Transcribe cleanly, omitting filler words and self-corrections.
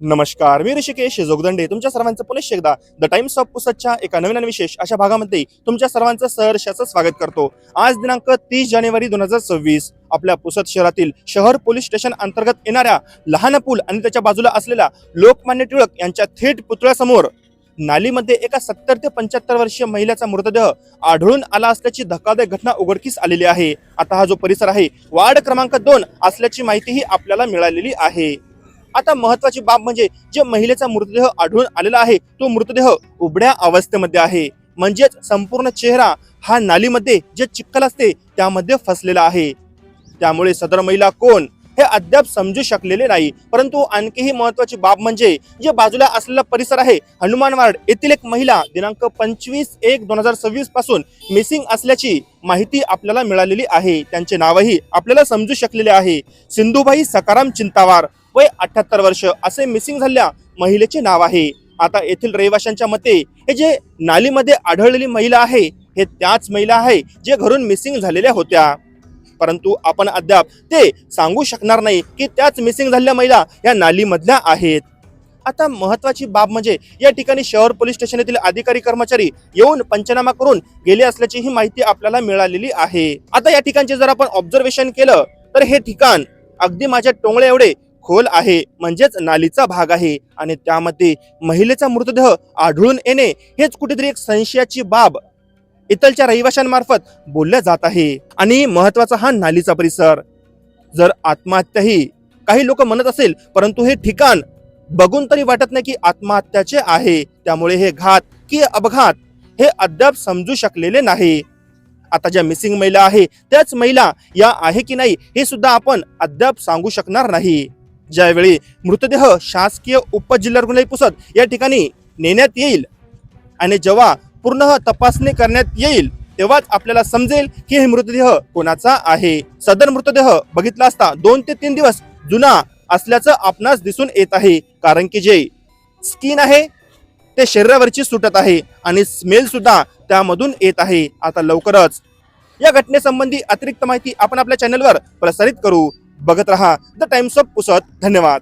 नमस्कार, मी ऋषिकेश जोगदंडे तुमच्या सर्वांचं पुनश्च एकदा द टाइम्स ऑफ पुसदच्या एका नवीन आणि विशेष अशा भागामध्ये तुमच्या सर्वांचं सहर्षाचं स्वागत करतो। आज दिनांक 30 जानेवारी 2026 आपल्या पुसद शहरातील शहर पोलीस स्टेशन अंतर्गत येणाऱ्या लहान पूल आणि त्याच्या बाजूला असलेल्या लोकमान्य टिळक यांच्या थेट पुतळ्यासमोर नालीमध्ये एका 70 ते 75 वर्षीय महिलेचा मृतदेह आढळून आला असल्याची धक्कादायक घटना उघडकीस आलेली आहे। आता हा जो परिसर आहे वार्ड क्रमांक 2 असल्याची माहितीही आपल्याला मिळालेली आहे। आता महत्त्वाची बाब म्हणजे जे महिलेचा मृतदेह आढळून आलेला आहे तो मृतदेह उबड्या अवस्थेमध्ये आहे, म्हणजेच संपूर्ण चेहरा हा नालीमध्ये जे चिखल असते त्यामध्ये फसलेला आहे। त्यामुळे सदर महिला कोण हे अद्याप समजू शकलेले नाही। परंतु आणखीही महत्त्वाची बाब म्हणजे जे बाजूला असलेला परिसर आहे हनुमान वार्ड येथील एक महिला दिनांक 25/1/2026 पासून मिसिंग असल्याची माहिती आपल्याला मिळालेली आहे। त्यांचे नावही आपल्याला समजू शकलेले आहे, सिंधुबाई सकाराम चिंतावार, वय 78 वर्ष असे मिसिंग झालेल्या महिलेचे नाव आहे। आता येथील रहिवाशांच्या मते हे जे नालीमध्ये आढळलेली महिला आहे हे त्याच महिला आहे जे घरून मिसिंग झालेल्या होत्या, परंतु आपण अद्याप ते सांगू शकणार नाही की त्याच मिसिंग झालेल्या महिला या नालीमधल्या आहेत। आता महत्त्वाची बाब म्हणजे या ठिकाणी शहर पोलीस स्टेशन येथील अधिकारी कर्मचारी येऊन पंचनामा करून गेले असल्याची ही माहिती आपल्याला मिळालेली आहे। आता या ठिकाणचे जर आपण ऑब्झर्वेशन केलं तर हे ठिकाण अगदी माझ्या टोंगळ्या एवढे खोल आहे, म्हणजेच नालीचा भाग आहे आणि त्यामध्ये महिलेचा मृतदेह आढळून येणे हेच कुठेतरी एक संशयाची बाब इथलच्या रहिवाशांमार्फत बोलल्या जात आहे। आणि महत्वाचा हा नालीचा परिसर, जर आत्महत्याही काही लोक म्हणत असेल परंतु हे ठिकाण बघून तरी वाटत नाही की आत्महत्याचे आहे। त्यामुळे हे घात की अपघात हे अद्याप समजू शकलेले नाही। आता ज्या मिसिंग महिला आहे त्याच महिला या आहे की नाही हे सुद्धा आपण अद्याप सांगू शकणार नाही। ज्यावेळी मृतदेह शासकीय उपजिल्हा रुग्णालय पुसद या ठिकाणी नेण्यात येईल आणि जेव्हा पूर्ण तपासणी करण्यात येईल तेव्हाच आपल्याला समजेल की हे मृतदेह कोणाचा आहे। सदर मृतदेह बघितला असता 2 ते 3 दिवस जुना असल्याचं आपणास दिसून येत आहे, कारण की जे स्किन आहे ते शरीरावरची सुटत आहे आणि स्मेल सुद्धा त्यामधून येत आहे। आता लवकरच या घटनेसंबंधी अतिरिक्त माहिती आपण आपल्या चॅनलवर प्रसारित करू। बघत रहा द टाइम्स ऑफ पुसद। धन्यवाद।